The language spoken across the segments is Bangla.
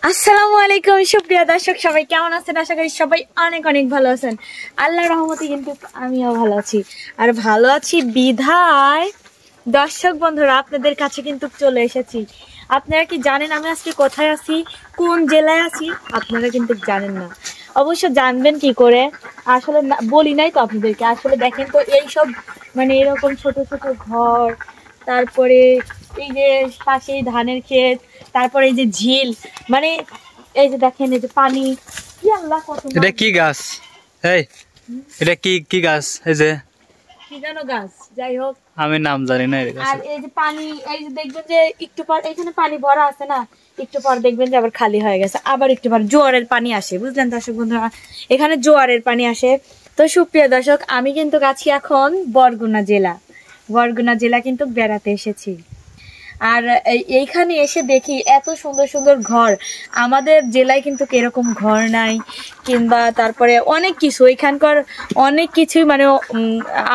আসসালামু আলাইকুম সুপ্রিয় দর্শক, সবাই কেমন আছেন? আশা করি সবাই অনেক অনেক ভালো আছেন। আল্লাহর রহমতে কিন্তু আমিও ভালো আছি। আর ভালো আছি বিধায় দর্শক বন্ধুরা আপনাদের কাছে কিন্তু চলে এসেছি। আপনারা কি জানেন আমি আজকে কোথায় আছি, কোন জেলায় আছি? আপনারা কিন্তু জানেন না, অবশ্য জানবেন কি করে, আসলে বলি নাই তো আপনাদেরকে। আসলে দেখেন তো এইসব মানে এরকম ছোট ছোট ঘর, তারপরে এই যে পাশে ধানের ক্ষেত, তারপরে এই যে ঝিল, মানে এই যে দেখেন এই যে পানি, কি আল্লাহ কত। এটা কি গাছ? এই এটা কি কি গাছ? এই যে কি জানো গাছ, যাই হোক আমি নাম জানি না। আর এই যে পানি, এই যে দেখবেন যে একটু পর এখানে পানি ভরা আছে না, একটু পর দেখবেন যে আবার খালি হয়ে গেছে, আবার একটু পর জোয়ারের পানি আসে, বুঝলেন দর্শক বন্ধুরা? এখানে জোয়ারের পানি আসে। তো সুপ্রিয় দর্শক, আমি কিন্তু আছি এখন বরগুনা জেলা কিন্তু বেড়াতে এসেছি। আর এইখানে এসে দেখি এত সুন্দর সুন্দর ঘর। আমাদের জেলায় কিন্তু এরকম ঘর নাই, কিংবা তারপরে অনেক কিছু এখানকার অনেক কিছুই মানে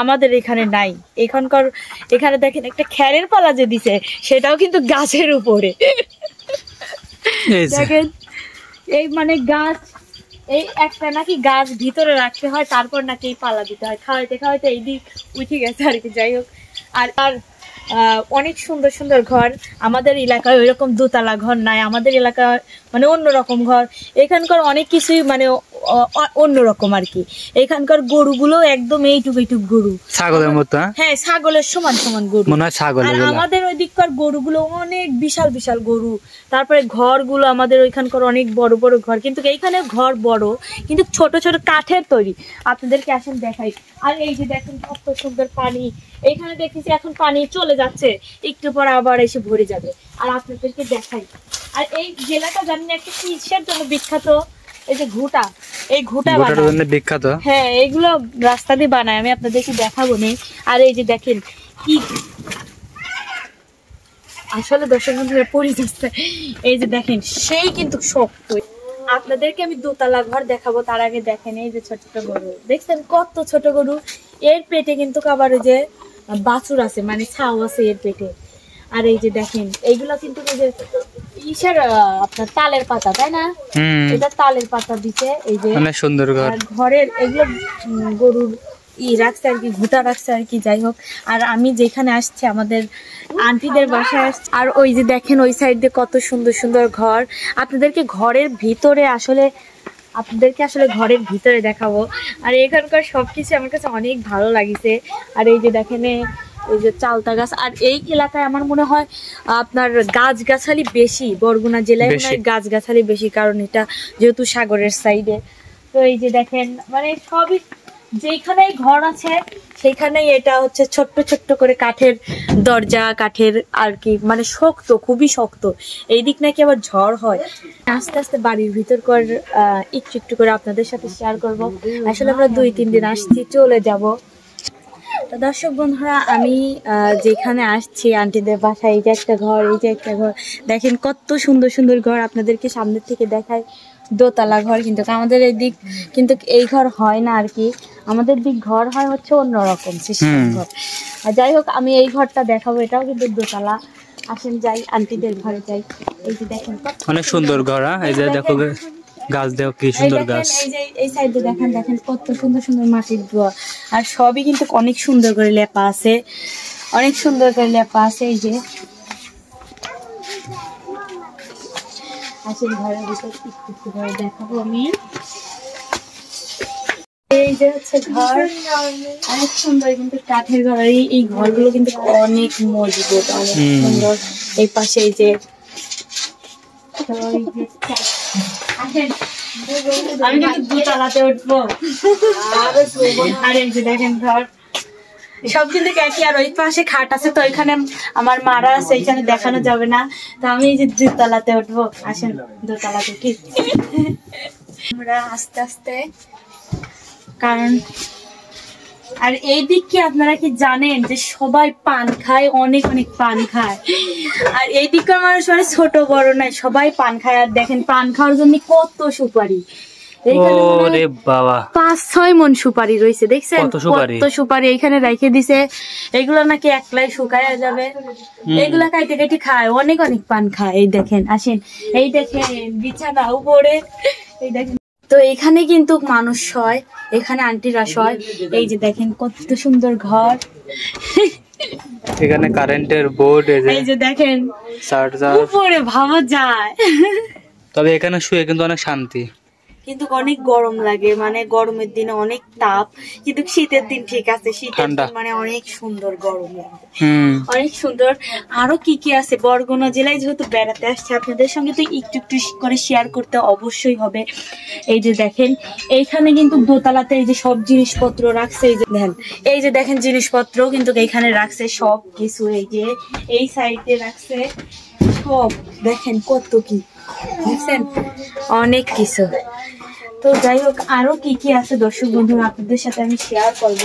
আমাদের এখানে নাই। এখানে দেখেন একটা খ্যারের পালা যে দিছে, সেটাও কিন্তু গাছের উপরে। দেখেন এই মানে গাছ, এই একটা নাকি গাছ ভিতরে রাখতে হয়, তারপর নাকি এই পালা দিতে হয়। খাওয়াইতে খাওয়াইতে এই দিক উঠে গেছে আর কি। যাই হোক, আর অনেক সুন্দর সুন্দর ঘর। আমাদের এলাকায় ওইরকম দোতলা ঘর নাই, আমাদের এলাকায় মানে অন্যরকম ঘর। এখানকার অনেক কিছুই মানে অন্যরকম আর কি। এখানকার গরুগুলো একদম এইটুক গরু, ছাগলের মতো। হ্যাঁ, ছাগলের সমান সমান গরু মনে হয় ছাগল। আর আমাদের ওই দিককার গরুগুলো অনেক বিশাল বিশাল গরু। তারপরে ঘরগুলো আমাদের ওইখানকার অনেক বড় বড় ঘর, কিন্তু এইখানে ঘর বড় কিন্তু ছোট ছোট কাঠের তৈরি। আপনাদেরকে আসেন দেখাই। আর এই যে দেখেন কত সুন্দর পানি। এইখানে দেখেছি এখন পানি চলে যাচ্ছে, একটু পর আবার এসে ভরে যাবে। আর আপনাদেরকে দেখাই, আর এই জেলাটা জানেন একটা কিসের জন্য বিখ্যাত? এই যে ঘুটা, এই ঘুটা বিখ্যাত। হ্যাঁ, এইগুলো রাস্তা দিয়ে বানায়, আমি আপনাদেরকে দেখাবো নি। আর এই যে দেখেন কি, আসলে দর্শক বন্ধুরা পড়ে যাচ্ছে। এই যে দেখেন সেই কিন্তু শক্ত। আপনাদেরকে আমি দোতলা ঘর দেখাবো, তার আগে দেখেন এই যে ছোট গরু দেখছেন, কত ছোট গরু। এর পেটে কিন্তু আবার ওই যে বাছুর আছে, মানে ছাও আছে এর পেটে। আর এই যে দেখেন এইগুলো কিন্তু এই যে ইসের আপনার তালের পাতা, তাই না? এটা তালের পাতা দিচ্ছে। এই যে অনেক সুন্দর ঘর। ঘরের এগুলো গরুর রাখছে আর কি, ঘুটা রাখছে আর কি। যাই হোক, আর আমি যেখানে আসছি আমাদের আন্টিদের বাসায় আসছি। আর ওই যে দেখেন ওই সাইড দিয়ে কত সুন্দর সুন্দর ঘর। আপনাদেরকে ঘরের ভিতরে আসলে ঘরের ভিতরে দেখাবো। আর এখানকার সবকিছু আমার কাছে অনেক ভালো লাগিছে। আর এই যে দেখেন এই যে চালতা গাছ। আর এই এলাকায় আমার মনে হয় আপনার গাছগাছালি বেশি, বরগুনা জেলায় মনে হয় গাছগাছালি বেশি, কারণ এটা যেহেতু সাগরের সাইডে। তো এই যে দেখেন মানে সবই, যেখানে ঘর আছে সেখানেই এটা হচ্ছে ছোট্ট ছোট্ট করে কাঠের দরজা, কাঠের আর কি, মানে শক্ত, খুবই শক্ত। এই দিক নাকি আবার ঝড় হয়। আস্তে আস্তে বাড়ির ভিতর কর একটু একটু করে আপনাদের সাথে শেয়ার করব। আসলে আমরা 2-3 দিন আসছি, চলে যাব। তো দর্শক বন্ধুরা, আমি যেখানে আসছি আন্টিদের বাসায়, এই যে একটা ঘর, এই যে একটা ঘর দেখেন, কত সুন্দর সুন্দর ঘর। আপনাদেরকে সামনের থেকে দেখায়, দোতলা ঘর। কিন্তু আমাদের এই দিক কিন্তু এই ঘর হয় না আর কি, আমাদের দিক ঘর হয় হচ্ছে অন্যরকম সিস্টেম ঘর। আর যাই হোক, আমি এই ঘরটা দেখাবো, এটাও কিন্তু দোতলা। আসেন যাই, আন্টিদের ঘরে যাই। এই যে দেখেন অনেক সুন্দর ঘর। এই যে দেখো গাছ, দেখো কি সুন্দর গাছ। এই যে এই সাইডে দেখেন কত সুন্দর সুন্দর মাটির দোয়া। আর সবই কিন্তু অনেক সুন্দর করে লেপা আছে, অনেক সুন্দর করে লেপা আছে। এই যে আসেন ঘরের ভিতর একটু করে দেখাবো আমি। এই যে হচ্ছে ঘর, অনেক সুন্দর কিন্তু কাঠের ঘর। এই ঘরগুলো কিন্তু অনেক মজবুত, অনেক সুন্দর। এই পাশে এই যে আমি কিন্তু দোতলাতে উঠবো। আর এই যে দেখেন ঘর সব কিন্তু একই। আর ওই পাশে খাট আছে, তো ওইখানে আমার মারা আছে, এইখানে দেখানো যাবে না। তো আমি এই যে দোতলাতে উঠবো। আসেন দোতলাতে উঠি আমরা আস্তে আস্তে, কারণ আর এই দিক কি আপনারা কি জানেন যে সবাই পান খায়, অনেক অনেক পান খায়। আর এই দিককার মানুষ মানে ছোট বড় নাই, সবাই পান খায়। আর দেখেন পান খাওয়ার জন্য কত সুপারি, ওরে বাবা 5-6 মণ সুপারি রয়েছে, দেখছেন কত সুপারি? কত সুপারি এখানে রেখে দিছে। এগুলো নাকি একলাই শুকায়া যাবে, এগুলা কাইটে কাইটে খায়, অনেক অনেক পান খায়। এই দেখেন, আসেন এই দেখেন বিছানা উপরে, এই দেখেন। তো এখানে কিন্তু মানুষ হয়, এখানে আন্টিরা হয়। এই যে দেখেন কত সুন্দর ঘর, এখানে কারেন্টের বোর্ড, এই যে দেখেন চার্জার, উপরে ভাবা যায়। তবে এখানে শুয়ে কিন্তু অনেক শান্তি, কিন্তু অনেক গরম লাগে, মানে গরমের দিনে অনেক তাপ, কিন্তু শীতের দিন ঠিক আছে, শীতের দিন মানে অনেক সুন্দর গরম লাগে, অনেক সুন্দর। আরো কি কি আছে, বরগুনা জেলায় যেহেতু বেড়াতে আসছে আপনাদের সঙ্গে তো একটু একটু করে শেয়ার করতে অবশ্যই হবে। এই যে দেখেন এইখানে কিন্তু দোতলাতে এই যে সব জিনিসপত্র রাখছে, এই যে দেখেন, এই যে দেখেন জিনিসপত্র কিন্তু এইখানে রাখছে সব কিছু, এই যে এই সাইডে রাখছে সব, দেখেন কত কি দেখছেন, অনেক কিছু। তো যাই হোক, আরো কি কি আছে দর্শক বন্ধুরা আপনাদের সাথে আমি শেয়ার করব।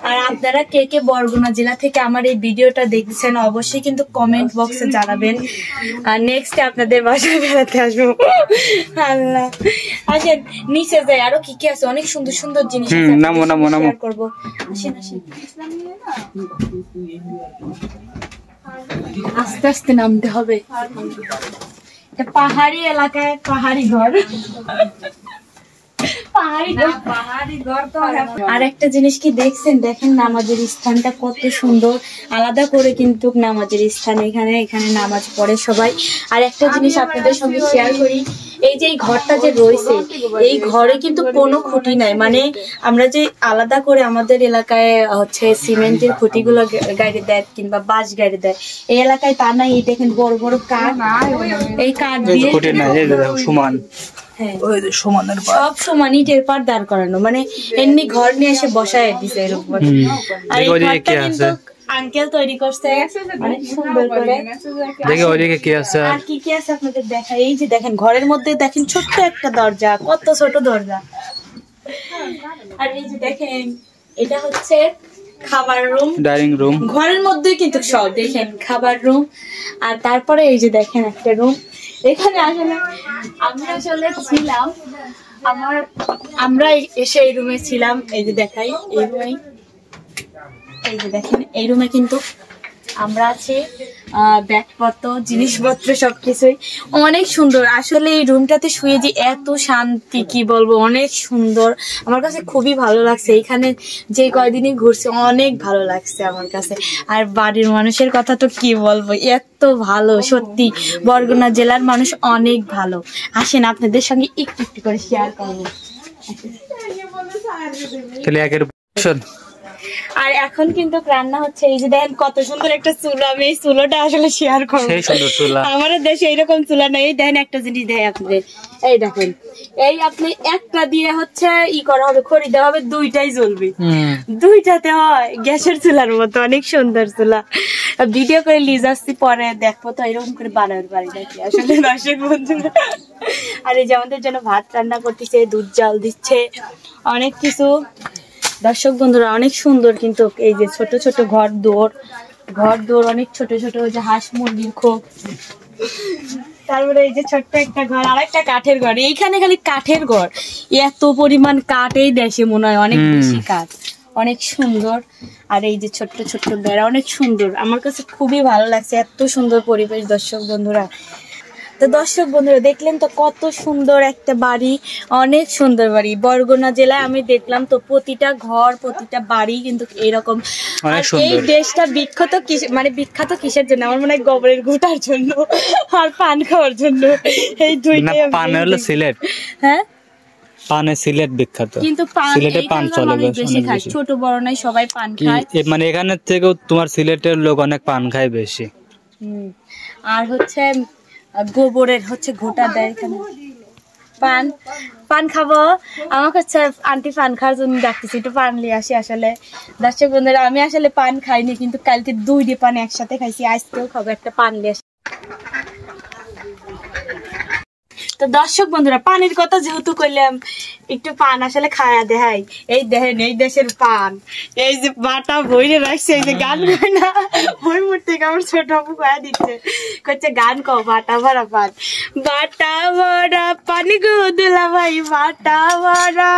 আর আপনারা কে কে বরগুনা জেলা থেকে আমার এই ভিডিওটা দেখছেন অবশ্যই কিন্তু কমেন্ট বক্সে জানাবেন। আর নেক্সট আপনাদের বাসায় বেড়াতে আসবো। আল্লাহ, আসেন নিচে যাই, আরো কি কি আছে, অনেক সুন্দর সুন্দর জিনিস আছে, শেয়ার করব। আসেন আসেন, আস্তে আস্তে নামতে হবে, পাহাড়ি এলাকায় পাহাড়ি ঘর। আর একটা জিনিস কি দেখছেন, দেখেন নামাজের স্থানটা কত সুন্দর, আলাদা করে কিন্তু নামাজের স্থান, এখানে এখানে নামাজ পড়ে সবাই। আর একটা জিনিস আপনাদের সঙ্গে শেয়ার করি, এই যে এই ঘরটা যে রয়েছে, এই ঘরে কিন্তু কোনো খুঁটি নাই, মানে আমরা যে আলাদা করে আমাদের এলাকায় হচ্ছে সিমেন্টের খুঁটিগুলো গাড়ি দেয় কিংবা বাঁশ গাড়ি দেয়, এই এলাকায় তা নাই। এই দেখেন বড় বড় কাঠ, এই কাঠ দিয়ে সমান, সব সমান ইটের পার দাঁড় করানো, মানে এমনি ঘর নিয়ে এসে বসায় দিছে এর উপর। আর এই ঘরটা কিন্তু আঙ্কেল তৈরি করছে অনেক সুন্দর করে। দেখি ওইদিকে কি আছে, আর কি কি আছে আপনাদের দেখাই। এই যে দেখেন ঘরের মধ্যে দেখেন ছোট্ট একটা দরজা, কত ছোট দরজা। আর এই যে দেখেন এটা হচ্ছে খাবার রুম, ডাইনিং রুম, ঘরের মধ্যে কিন্তু সব দেখেন খাবার রুম। আর তারপরে এই যে দেখেন একটা রুম, এখানে আসলে আমি আসলে ছিলাম, আমরা এসে এই রুমে ছিলাম। এই যে দেখাই, এই রুমে, এই যে দেখেন এই রুমে কিন্তু আমরা আছি, ব্যাগপত্র জিনিসপত্র সবকিছুই অনেক সুন্দর। আসলে এই রুমটাতে শুয়ে যে এত শান্তি কি বলবো, অনেক সুন্দর, আমার কাছে খুবই ভালো লাগছে। এখানে যে কয়দিনই ঘুরছে অনেক ভালো লাগছে আমার কাছে। আর বাড়ির মানুষের কথা তো কি বলবো, এত ভালো, সত্যি বরগুনা জেলার মানুষ অনেক ভালো। আসেন আপনাদের সঙ্গে একটু একটু করে শেয়ার করবো। আর এখন কিন্তু রান্না হচ্ছে, এই যে দেখেন কত সুন্দর একটা চুলা, আমি এই চুলাটা আসলে শেয়ার করবো, আমাদের দেশে এইরকম চুলা নেই। এই দেখেন একটা জিনিস দেয় আপনাদের, এই দেখেন এই আপনি একটা দিয়ে হচ্ছে ই করা হবে, খড়ি দেওয়া হবে, দুইটাই জ্বলবে, দুইটাতে হয় গ্যাসের চুলার মতো, অনেক সুন্দর চুলা। ভিডিও করে লিজ আসছি, পরে দেখবো তো এরকম করে বানাতে পারি নাকি আসলে দর্শক বন্ধুরা। আর এই যে আমাদের জন্য ভাত রান্না করতেছে, দুধ জাল দিচ্ছে, অনেক কিছু। দর্শক বন্ধুরা অনেক সুন্দর কিন্তু এই যে ছোট ছোট ঘর দৌড় অনেক ছোট ছোট, ওই যে হাঁস মুরগির খোপ, তারপরে এই যে ছোট্ট একটা ঘর, আর একটা কাঠের ঘর। এইখানে খালি কাঠের ঘর, এত পরিমাণ কাঠ এই দেশে মনে হয় অনেক বেশি কাঠ, অনেক সুন্দর। আর এই যে ছোট্ট ছোট্ট বেড়া, অনেক সুন্দর, আমার কাছে খুবই ভালো লাগছে, এত সুন্দর পরিবেশ দর্শক বন্ধুরা। তো দর্শক বন্ধুরা দেখলেন তো কত সুন্দর একটা বাড়ি, অনেক সুন্দর বাড়ি। বরগুনা জেলায় আমি দেখলাম তো প্রতিটা ঘর প্রতিটা বাড়ি কিন্তু এরকম। আর এই দেশটা বিখ্যাত মানে বিখ্যাত কিসের জন্য, আমার মনে হয় গোবরের ঘুটার জন্য আর পান খাওয়ার জন্য, এই দুইটাই। পান হলো সিলেট, হ্যাঁ পানে সিলেট বিখ্যাত, কিন্তু সিলেটে পান চলে বেশি খায়, ছোট বড় নাই সবাই পান খায়, মানে এখানে থেকেও তোমার সিলেটের লোক অনেক পান খায় বেশি। আর হচ্ছে গোবরের হচ্ছে ঘোটা দেয় এখানে। পান খাবো, আমার হচ্ছে আন্টি পান খাওয়ার জন্য ডাকতেছি, একটু পান নিয়ে আসি। আসলে দর্শক বন্ধুরা আমি আসলে পান খাইনি, কিন্তু কালকে 2টি পান একসাথে খাইছি, আজকেও খাবো, একটা পান নিয়ে আসি। তো দর্শক বন্ধুরা পানির কথা যেহেতু কইলাম একটু পান আসলে খায়া দেখাই। এই দেখেন এই দেশের পান, এই যে বাটা বইরে রাখছে, এই যে গান গায় না ওই মুহূর্তে আমার ছোট আপু গায়ে দিচ্ছে, করছে গান কও বাটা ভরা পান, বাটা ভরা পানি গো দুলা ভাই বাটা ভরা,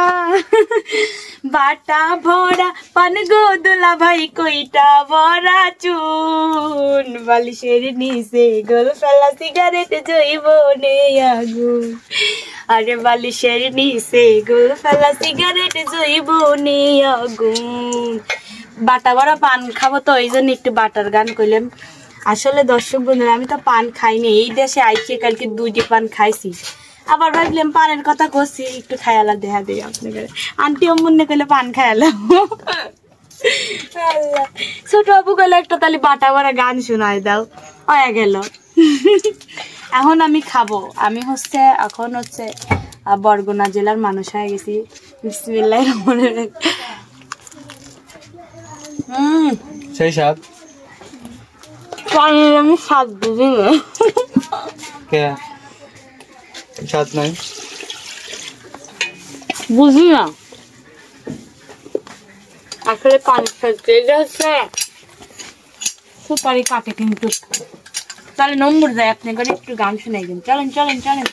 বাটা ভরা পান গো দুলা ভাই কইটা ভরা চুন, বালিশের নিচে গোল ফেলা সিগারেট জৈবনে আগুন, আরে বালিশের নিচে গোল ফেলা সিগারেট জৈবনে আগুন। বাটা ভরা পান খাবো তো এই জন্য একটু বাটার গান কইলাম। আসলে দর্শক বন্ধুরা আমি তো পান খাইনি, এই দেশে আইছি কালকে 2টি পান খাইছি, আবার ভাবলাম পানের কথা করছি একটু খায়ালা দেখা দিই আপনাদের। আন্টি অম্মনে কইলে পান খায়ালাম, আল্লাহ ছোট আপু কইলে একটা তাহলে বাটা ভরা গান শোনায় দাও, হয়ে গেল। এখন আমি খাবো, আমি হচ্ছে এখন হচ্ছে বরগুনা জেলার মানুষ হয়ে গেছি। বিসমিল্লাহির রহমানির রহিম। সেই স্বাদ পানির আমি স্বাদ বুঝি না, কে স্বাদ নাই বুঝি না আসলে পানির স্বাদ হচ্ছে সুপারি কাটে কিন্তু। তাহলে নম্বর যায় আপনি করে একটু গান শুনাই দিন, চলেন চলেন চলেন।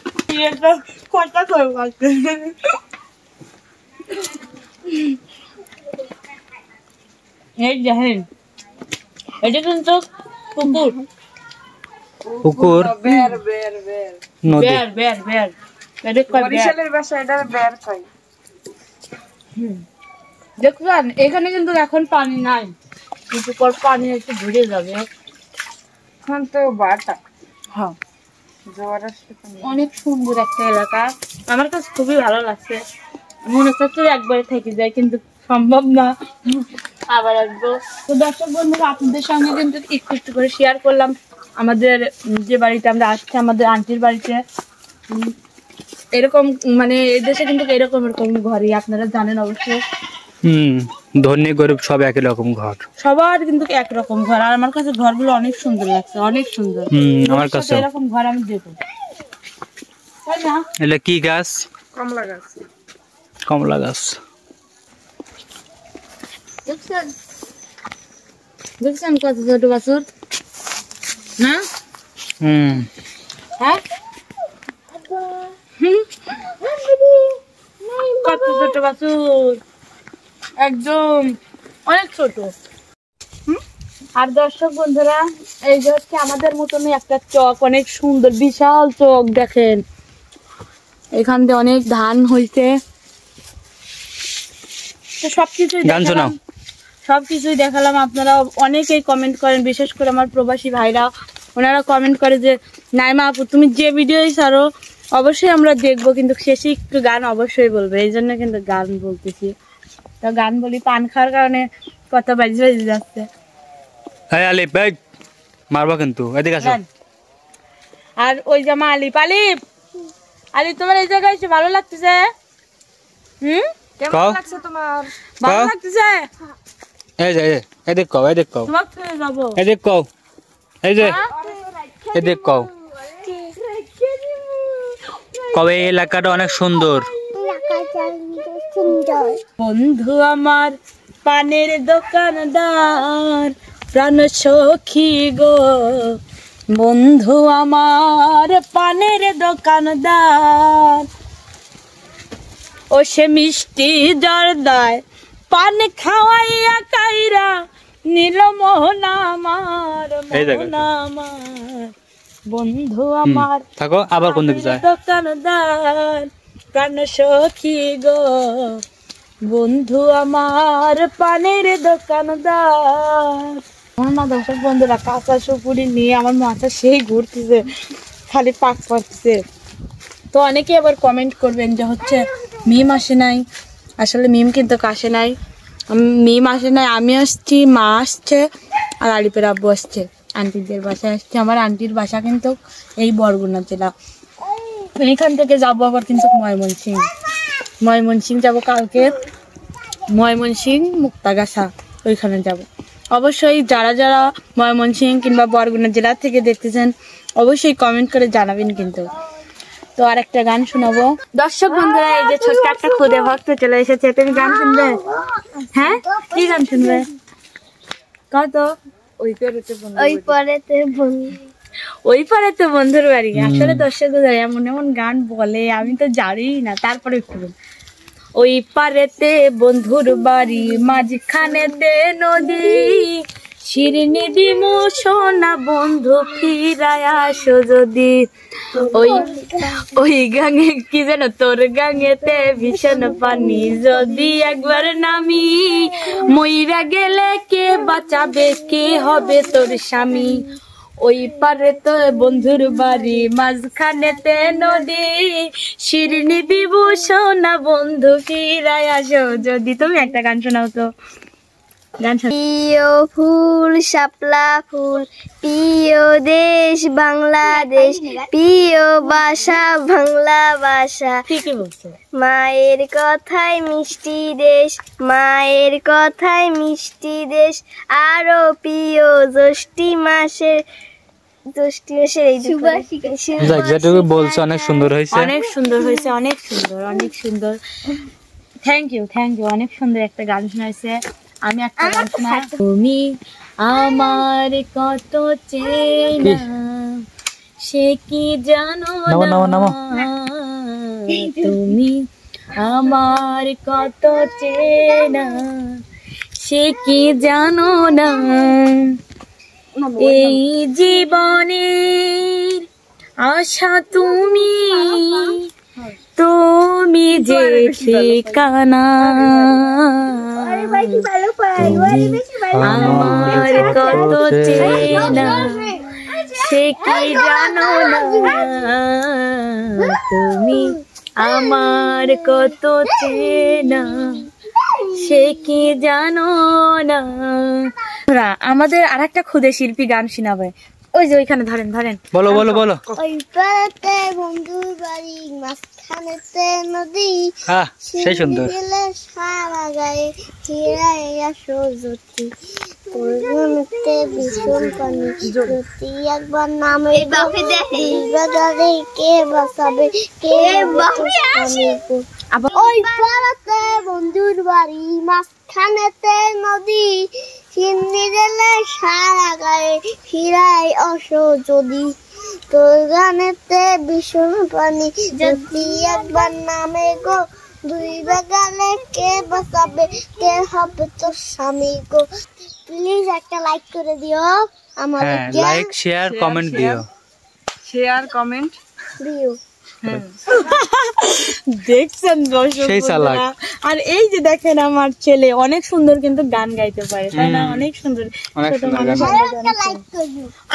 কথা করবো এই দেখেন এটা কিন্তু পুকুর, পুকুর নদী বের বের বের, এটা কয় বের। বরিশালের ভাষা এটা বের কয়। দেখলেন এখানে কিন্তু এখন পানি নাই, কিন্তু পর পানি একটু ঘুরে যাবে। এখন তো বাটা হ্যাঁ জোয়ার আসলে অনেক সুন্দর একটা এলাকা, আমার কাছে খুবই ভালো লাগছে। মনে হচ্ছে একবারে থেকে যায় কিন্তু সম্ভব না, আবার আসবো। তো দর্শক বন্ধুরা আপনাদের সঙ্গে কিন্তু একটু একটু করে শেয়ার করলাম আমাদের যে বাড়িতে আমরা আসছি, আমাদের আন্টির বাড়িতে। এরকম মানে এই দেশে কিন্তু এরকম এরকম ঘরই আপনারা জানেন অবশ্যই। ধনী গরিব সব একই রকম ঘর, সবার কিন্তু একরকম ঘর, আর আমার কাছে ঘরগুলো অনেক সুন্দর লাগছে, অনেক সুন্দর। আমার কাছে এরকম ঘর আমি দেবো, তাই না? এটা কি গাছ? কমলা গাছ। কমলা গাছ। দেখছেন দেখছেন কত ছোট বাছুর না? হ্যাঁ কত ছোট বাছুর, একদম অনেক ছোট। আর দর্শক বন্ধুরা এই যে হচ্ছে আমাদের মতনই একটা চক, অনেক সুন্দর বিশাল চক, দেখেন এখান দিয়ে অনেক ধান হইছে। তো সবকিছুই গান শোনাও। সবকিছুই দেখালাম, আপনারা অনেকেই কমেন্ট করেন, বিশেষ করে আমার প্রবাসী ভাইরা, ওনারা কমেন্ট করে যে নাইমা আপু তুমি যে ভিডিওই ছাড়ো অবশ্যই আমরা দেখবো, কিন্তু শেষে একটু গান অবশ্যই বলবে, এই জন্য কিন্তু গান বলতেছি। তো গান বলি, পান খাওয়ার কারণে কথা বাজি বাজি যাচ্ছে। আলিফ ভাই মারবা কিন্তু, এদিকে আসো। আর ওই যে আমার আলিফ, আলিফ আলিফ তোমার এই জায়গায় এসে ভালো লাগতেছে? কেমন লাগছে তোমার? ভালো লাগতেছে? এই যে এদিক কও, এদিক কও, তোমার ছেড়ে যাবো। এদিক কও, এই যে এদিক কও। কবে এই এলাকাটা অনেক সুন্দর। বন্ধু আমার পানের দোকানদার প্রাণ সখী গো, বন্ধু আমার পানের দোকানদার, ও সে মিষ্টি জর্দায় পান খাওয়াইয়া কাইরা নীল মোহন আমার, মোহন আমার বন্ধু আমার থাকো, আবার কোন দিকে যায়? দোকানদার প্রাণ সখী গো, বন্ধু আমার পানের দোকানদার। আমার না দর্শক বন্ধুরা কাঁচা সুপুরি নিয়ে আমার মাথা সেই ঘুরতেছে, খালি পাক পাচ্ছে। তো অনেকে আবার কমেন্ট করবেন যে হচ্ছে মিম আসে নাই, আসলে মিম কিন্তু আসে নাই, মিম আসে নাই, আমি আসছি, মা আসছে, আর আলিপের আব্বু আসছে, আন্টিদের বাসায় আসছে। আমার আন্টির বাসা কিন্তু এই বরগুনা জেলা। এইখান থেকে যাবো আবার কিন্তু ময়মনসিং যাবো কালকে, ময়মনসিং মুক্তাগাছা ওইখানে যাব। অবশ্যই যারা যারা ময়মনসিং কিংবা বরগুনা জেলা থেকে দেখতেছেন অবশ্যই কমেন্ট করে জানাবেন কিন্তু। তো আর একটা গান শোনাবো। দর্শক বন্ধুরা, এই যে ছোট্ট একটা খুদে ভক্ত চলে এসেছে। তুমি গান শুনবে? হ্যাঁ, কি গান শুনবে? কত ওই পেরেতে বন্ধু ওই পরেতে বন্ধু ওই পারে তো বন্ধুর বাড়ি। আসলে দর্শক এমন এমন গান বলে আমি তো জানি না, তারপরে একটু বলি। ওই পারেতে বন্ধুর বাড়ি, মাঝখানেতে নদী, শিরনি দিমু সোনা বন্ধু ফিরায় আসো যদি। ওই গাঙে কি যেন, তোর গাঙেতে ভীষণ পানি, যদি একবার নামি মইরা গেলে কে বাঁচাবে, কে হবে তোর স্বামী। ওই পারে তো বন্ধুর বাড়ি, মাঝখানেতে নদী, শিরনি দিব সোনা বন্ধু ফিরায় আসো যদি। তুমি একটা গান শোনাও তো, গান শোনাও। প্রিয় ফুল শাপলা ফুল, প্রিয় দেশ বাংলাদেশ, প্রিয় ভাষা বাংলা ভাষা, ঠিকই বলছো। মায়ের কথায় মিষ্টি দেশ, মায়ের কথায় মিষ্টি দেশ, আরো প্রিয় জ্যৈষ্ঠী মাসের এই যাক, যেটুকু বলছো অনেক সুন্দর হয়েছে। অনেক সুন্দর হয়েছে, অনেক সুন্দর, অনেক সুন্দর। Thank you, thank you. অনেক সুন্দর একটা গান শোনাইছে। আমি একটা গান শোনাই। তুমি আমার কত চেনা, সে কি জানো না, তুমি আমার কত চেনা, সে কি জানো না, এই জীবনের আশা তুমি, তুমি যে ঠিকানা, আমার কত চেনা, সে কি জানো না, তুমি আমার কত চেনা, সে কি জানো না। আমাদের আর একটা খুদে শিল্পী গান শোনাবে। ওই যে ওইখানে ধরেন ধরেন, বলো বলো বলো। ওই পাড়াতে বন্ধুর বাড়ি, মাঝখানেতে নদী, হ্যাঁ, সেই সুন্দর। গেলে সারা গায়ে ফিরায় আসো যদি, তোর মনেতে ভীষণ পানি, যদি একবার নামে বাজারে কে বাঁচাবে, কে বাঁচাবে। ওই পাড়াতে বন্ধুর বাড়ি, মাঝখানেতে নদী, চিনি দিলে সারা গায়ে ফিরাই আসো যদি, তোর গানেতে ভীষণ পানি, যদি একবার নামে গো দুই বাগালে, কে বাঁচাবে, কে হবে তোর স্বামী গো। প্লিজ একটা লাইক করে দিও আমাদের, লাইক শেয়ার কমেন্ট দিও, শেয়ার কমেন্ট দিও। দেখছেন দর্শক বন্ধুরা? আর এই যে দেখেন আমার ছেলে অনেক সুন্দর কিন্তু গান গাইতে পারে, তাই না? অনেক সুন্দর। ছোট মানুষ,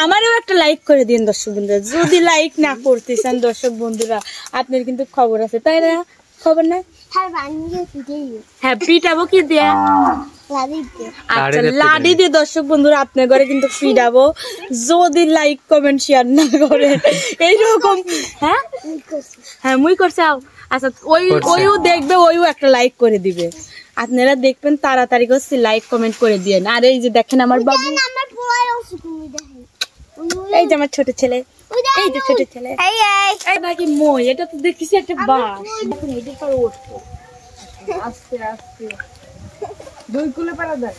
আমারও একটা লাইক করে দিন দর্শক বন্ধুরা। যদি লাইক না করতে চান দর্শক বন্ধুরা, আপনার কিন্তু খবর আছে, তাই না? খবর না? হ্যাঁ, পিটাবো কি দিয়া? আচ্ছা, লাডি দিয়ে দর্শক বন্ধুরা আপনার ঘরে কিন্তু ফিডাবো, যদি লাইক কমেন্ট শেয়ার না করেন এইরকম। হ্যাঁ হ্যাঁ, মুই করছাও। আচ্ছা, ওইও দেখবে, ওইও একটা লাইক করে দিবে। আপনারা দেখবেন তাড়াতাড়ি করছি, লাইক কমেন্ট করে দিয়েন। আর এই যে দেখেন আমার বাবু, এই যে আমার ছোট ছেলে, এই যে ছোট ছেলে, এই নাকি মই, এটা তো দেখিস একটা বাস। এখন এটা পর উঠবো আস্তে আস্তে, দুই কুলে পারা যায়,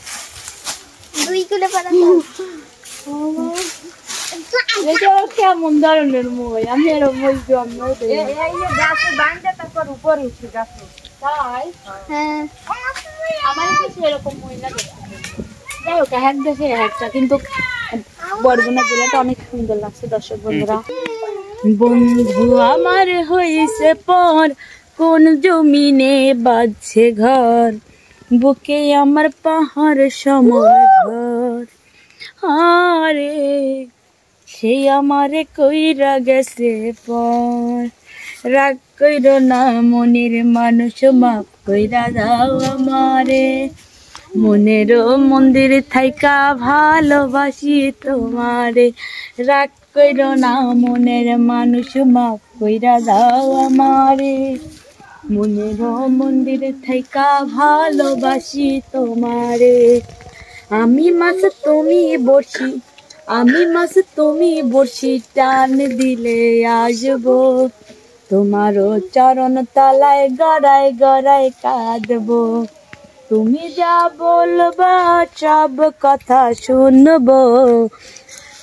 দুই কুলে পারা এটা কেমন ধরনের মই? আমি এরকম মই জন্ম গাছে বাঁধতে তারপর উপরে উঠছে গাছে, তাই। হ্যাঁ, আমার কাছে এরকম মই না। যাই হোক, এক দেশে একটা, কিন্তু বরগুনা জেলাটা অনেক সুন্দর লাগছে দর্শক বন্ধুরা। বন্ধু আমার হয়েছে পর, কোন জমিনে বাজছে ঘর, বুকে আমার পাহাড় সমান ঘর, আরে সেই আমারে কইরা গেছে পর, রাগ কইর না মনের মানুষ, মাফ কইরা দাও আমারে, মনের মন্দির থাইকা ভালোবাসি তোমারে, রাগ কইর না মনের মানুষ, মাফ কইরা দাও আমারে, মনের মন্দির থাইকা ভালোবাসি তোমারে। আমি মাছ তুমি বসি, আমি মাছ তুমি বসি, টান দিলে আসবো, তোমারও চরণ তলায় গড়াই গড়াই কাঁদবো, তুমি যা বলবা সব কথা শুনবো,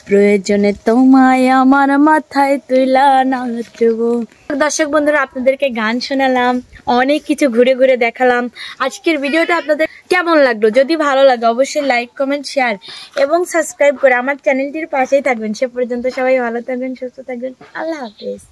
প্রয়োজনে তোমায় আমার মাথায় তুইলা নাচবো। দর্শক বন্ধুরা, আপনাদেরকে গান শোনালাম, অনেক কিছু ঘুরে ঘুরে দেখালাম। আজকের ভিডিওটা আপনাদের কেমন লাগলো? যদি ভালো লাগে অবশ্যই লাইক, কমেন্ট, শেয়ার এবং সাবস্ক্রাইব করে আমার চ্যানেলটির পাশেই থাকবেন। সে পর্যন্ত সবাই ভালো থাকবেন, সুস্থ থাকবেন। আল্লাহ হাফেজ।